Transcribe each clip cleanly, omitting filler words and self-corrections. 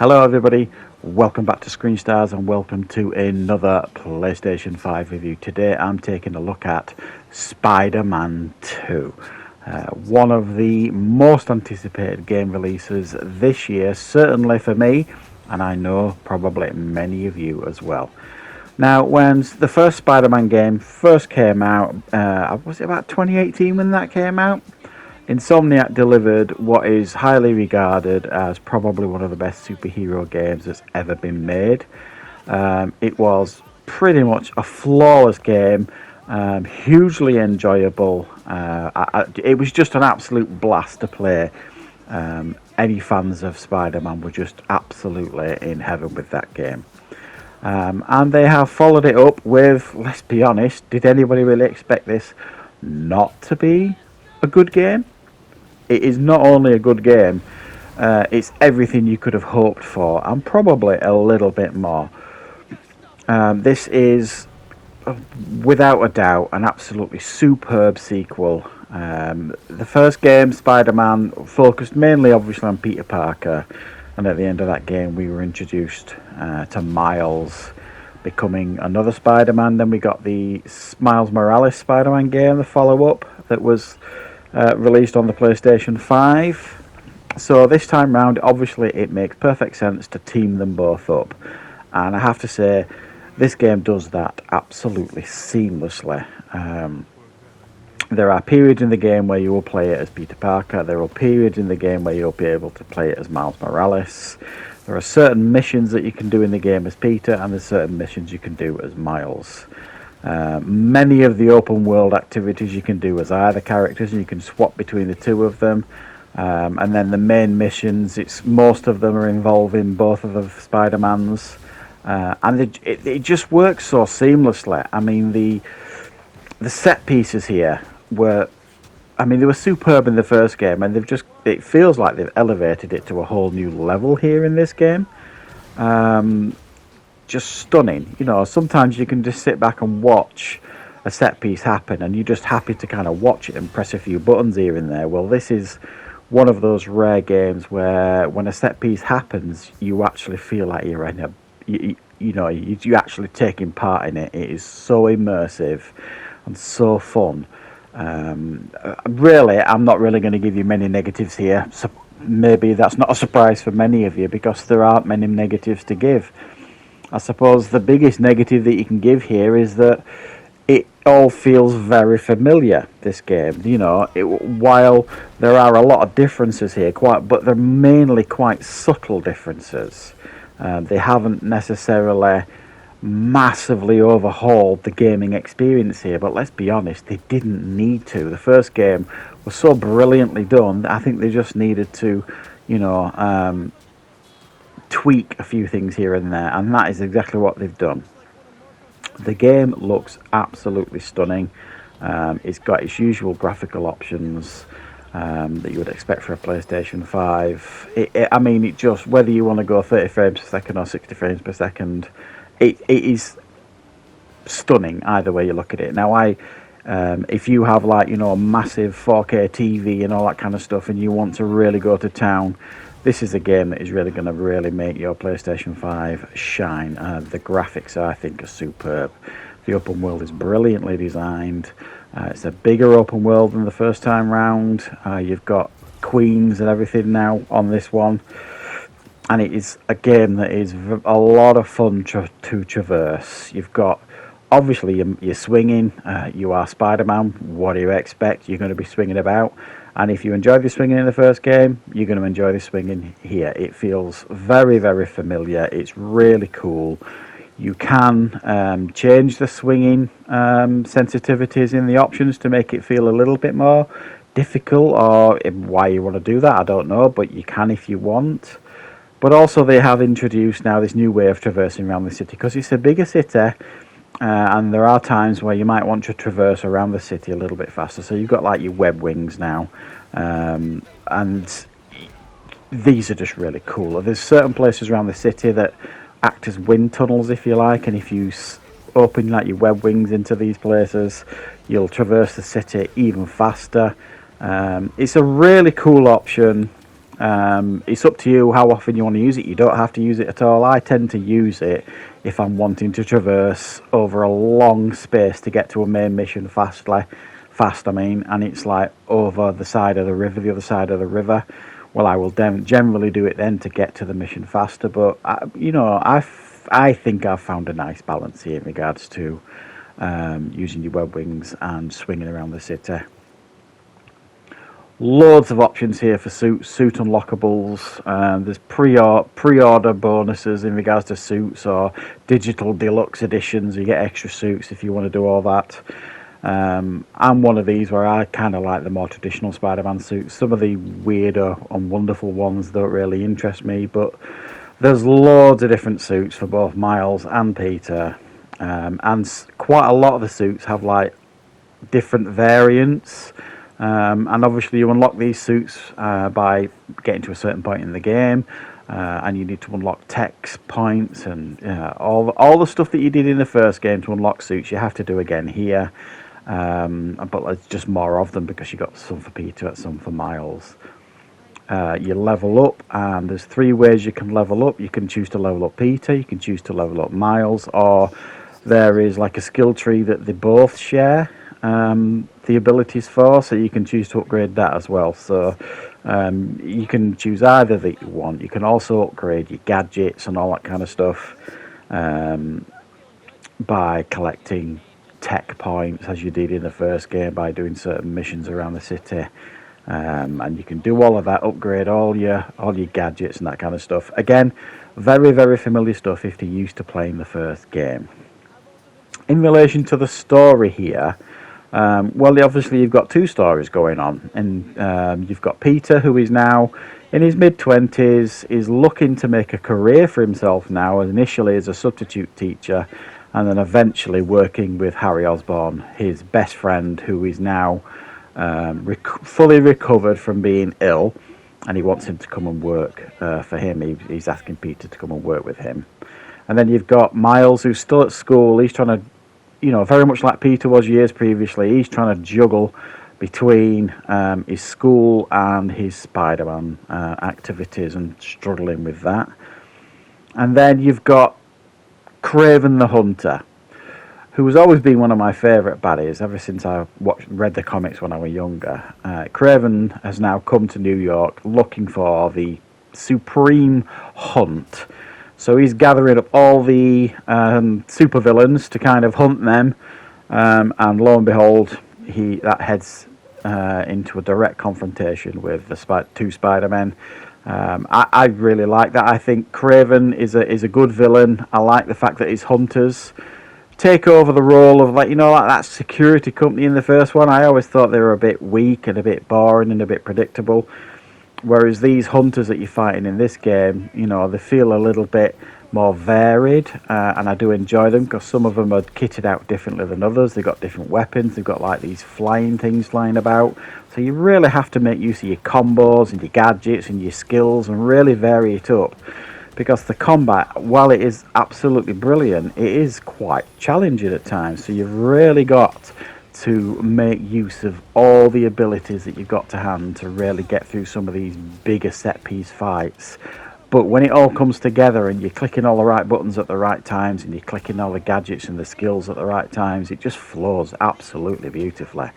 Hello everybody, welcome back to Screenstars and welcome to another PlayStation 5 review. Today I'm taking a look at Spider-Man 2. One of the most anticipated game releases this year, certainly for me, and I know probably many of you as well. Now, when the first Spider-Man game first came out, was it about 2018 when that came out? Insomniac delivered what is highly regarded as probably one of the best superhero games that's ever been made. It was pretty much a flawless game, hugely enjoyable. It was just an absolute blast to play. Any fans of Spider-Man were just absolutely in heaven with that game. And they have followed it up with, let's be honest, did anybody really expect this not to be a good game? It is not only a good game, it's everything you could have hoped for, and probably a little bit more. This is, without a doubt, an absolutely superb sequel. The first game, Spider-Man, focused mainly obviously on Peter Parker, and at the end of that game we were introduced to Miles becoming another Spider-Man. Then we got the Miles Morales Spider-Man game, the follow-up, that was released on the PlayStation 5. So this time round, obviously it makes perfect sense to team them both up, and I have to say this game does that absolutely seamlessly. There are periods in the game where you will play it as Peter Parker. There are periods in the game where you'll be able to play it as Miles Morales. There are certain missions that you can do in the game as Peter, and there's certain missions you can do as Miles. Many of the open world activities you can do as either characters, and you can swap between the two of them. And then the main missions, most of them are involving both of the Spider-Mans, and it just works so seamlessly. I mean, the set pieces here they were superb in the first game, and it feels like they've elevated it to a whole new level here in this game. Just stunning. You know, sometimes you can just sit back and watch a set piece happen and you're just happy to kind of watch it and press a few buttons here and there. Well, this is one of those rare games where when a set piece happens, you actually feel like you're in you're actually taking part in it. It is so immersive and so fun. Really, I'm not really going to give you many negatives here, so maybe that's not a surprise for many of you because there aren't many negatives to give. I suppose the biggest negative that you can give here is that it all feels very familiar, this game. You know, while there are a lot of differences here, but they're mainly quite subtle differences. They haven't necessarily massively overhauled the gaming experience here, but let's be honest, they didn't need to. The first game was so brilliantly done that I think they just needed to, tweak a few things here and there, and that is exactly what they've done. The game looks absolutely stunning. It's got its usual graphical options that you would expect for a PlayStation 5. It just, whether you want to go 30 frames per second or 60 frames per second, it is stunning either way you look at it. Now, if you have a massive 4K TV and all that kind of stuff, and you want to really go to town, this is a game that is really going to really make your PlayStation 5 shine. The graphics, I think, are superb. The open world is brilliantly designed. It's a bigger open world than the first time round. You've got queens and everything now on this one. And it is a game that is a lot of fun to traverse. You've got, obviously, you're swinging. You are Spider-Man. What do you expect? You're going to be swinging about. And if you enjoyed the swinging in the first game, you're going to enjoy the swinging here. It feels very, very familiar. It's really cool. You can change the swinging sensitivities in the options to make it feel a little bit more difficult, or why you want to do that, I don't know, but you can if you want. But also they have introduced now this new way of traversing around the city, because it's a bigger city. And there are times where you might want to traverse around the city a little bit faster. So you've got your web wings now. And these are just really cool. There's certain places around the city that act as wind tunnels, if you like. And if you open your web wings into these places, you'll traverse the city even faster. It's a really cool option. It's up to you how often you want to use it. You don't have to use it at all. I tend to use it if I'm wanting to traverse over a long space to get to a main mission fast, and it's like over the side of the river, the other side of the river. Well, I will generally do it then to get to the mission faster. But I think I've found a nice balance here in regards to using your web wings and swinging around the city. Loads of options here for suit unlockables. There's pre-order bonuses in regards to suits, or digital deluxe editions. You get extra suits if you want to do all that. I'm one of these where I kind of like the more traditional Spider-Man suits. Some of the weirder and wonderful ones don't really interest me, but there's loads of different suits for both Miles and Peter, and quite a lot of the suits have like different variants. And obviously you unlock these suits by getting to a certain point in the game, and you need to unlock tech points and all the stuff that you did in the first game to unlock suits you have to do again here, but there's just more of them because you got some for Peter and some for Miles. You level up, and there's 3 ways you can level up. You can choose to level up Peter, you can choose to level up Miles, or there is like a skill tree that they both share the abilities for, so you can choose to upgrade that as well. So you can choose either that you want. You can also upgrade your gadgets and all that kind of stuff by collecting tech points, as you did in the first game by doing certain missions around the city, and you can do all of that, upgrade all your gadgets and that kind of stuff. Again, very, very familiar stuff if you're used to playing the first game. In relation to the story here, well, obviously you've got 2 stories going on, and you've got Peter, who is now in his mid-20s, is looking to make a career for himself now, initially as a substitute teacher, and then eventually working with Harry Osborn, his best friend, who is now fully recovered from being ill, and he wants him to come and work for him. He's asking Peter to come and work with him. And then you've got Miles, who's still at school. He's trying to, very much like Peter was years previously, he's trying to juggle between his school and his Spider-Man activities and struggling with that. And then you've got Kraven the Hunter, who has always been one of my favourite baddies ever since I read the comics when I was younger. Kraven has now come to New York looking for the supreme hunt. So he's gathering up all the supervillains to kind of hunt them, and lo and behold, that heads into a direct confrontation with the 2 Spider-Men. I really like that. I think Kraven is a good villain. I like the fact that his hunters take over the role of like that security company in the first one. I always thought they were a bit weak and a bit boring and a bit predictable. Whereas these hunters that you're fighting in this game, they feel a little bit more varied, and I do enjoy them because some of them are kitted out differently than others. They've got different weapons. They've got like these flying things flying about. So you really have to make use of your combos and your gadgets and your skills and really vary it up, because the combat, while it is absolutely brilliant, it is quite challenging at times. So you've really got to make use of all the abilities that you've got to hand to really get through some of these bigger set piece fights. But when it all comes together and you're clicking all the right buttons at the right times and you're clicking all the gadgets and the skills at the right times, it just flows absolutely beautifully,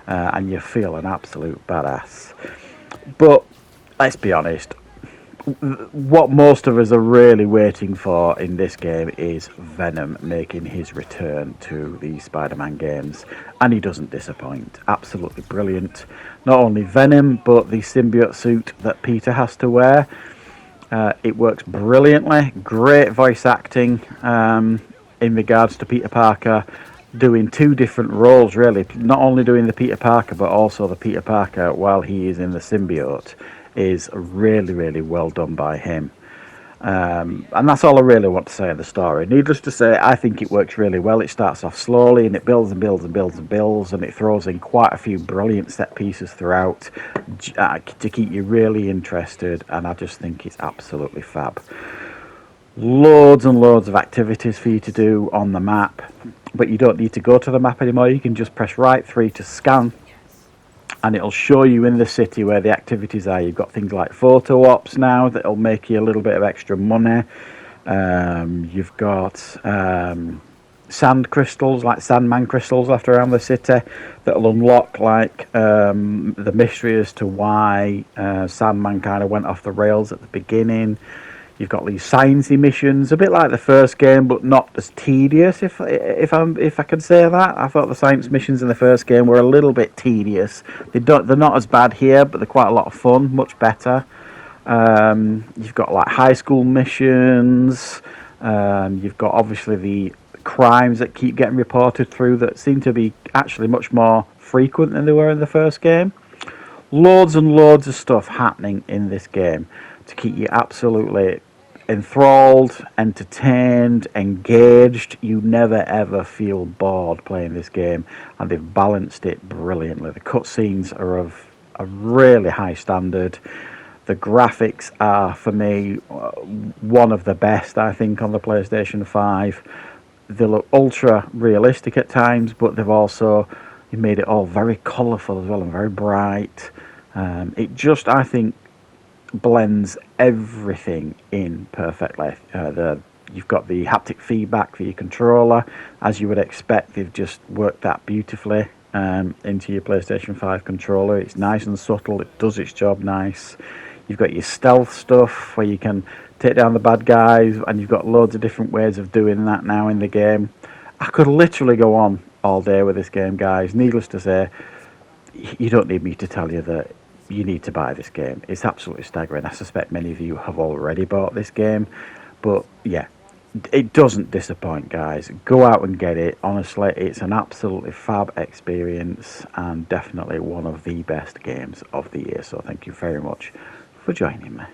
and you feel an absolute badass. But let's be honest, what most of us are really waiting for in this game is Venom making his return to the Spider-Man games, and he doesn't disappoint. Absolutely brilliant. Not only Venom, but the symbiote suit that Peter has to wear. It works brilliantly. Great voice acting in regards to Peter Parker doing 2 different roles, really. Not only doing the Peter Parker, but also the Peter Parker while he is in the symbiote is really, really well done by him. And that's all I really want to say in the story. Needless to say, I think it works really well. It starts off slowly and it builds and builds and builds and builds, and it throws in quite a few brilliant set pieces throughout to keep you really interested, and I just think it's absolutely fab. Loads and loads of activities for you to do on the map, but you don't need to go to the map anymore. You can just press right 3 to scan and it'll show you in the city where the activities are. You've got things like photo ops now that'll make you a little bit of extra money. You've got sand crystals, like sandman crystals left around the city, that'll unlock like the mystery as to why Sandman kind of went off the rails at the beginning. You've got these sciencey missions, a bit like the first game, but not as tedious. If I can say that, I thought the science missions in the first game were a little bit tedious. They're not as bad here, but they're quite a lot of fun, much better. You've got like high school missions. You've got obviously the crimes that keep getting reported through that seem to be actually much more frequent than they were in the first game. Loads and loads of stuff happening in this game to keep you absolutely enthralled, entertained, engaged. You never ever feel bored playing this game, and they've balanced it brilliantly. The cutscenes are of a really high standard. The graphics are, for me, one of the best, I think, on the PlayStation 5. They look ultra realistic at times, but they've also made it all very colourful as well and very bright. It just, I think, blends everything in perfectly. You've got the haptic feedback for your controller, as you would expect. They've just worked that beautifully into your PlayStation 5 controller. It's nice and subtle. It does its job nice. You've got your stealth stuff where you can take down the bad guys, and you've got loads of different ways of doing that now in the game. I could literally go on all day with this game, guys. Needless to say, you don't need me to tell you that you need to buy this game. It's absolutely staggering. I suspect many of you have already bought this game, but yeah, it doesn't disappoint, guys. Go out and get it. Honestly, it's an absolutely fab experience and definitely one of the best games of the year. So thank you very much for joining me.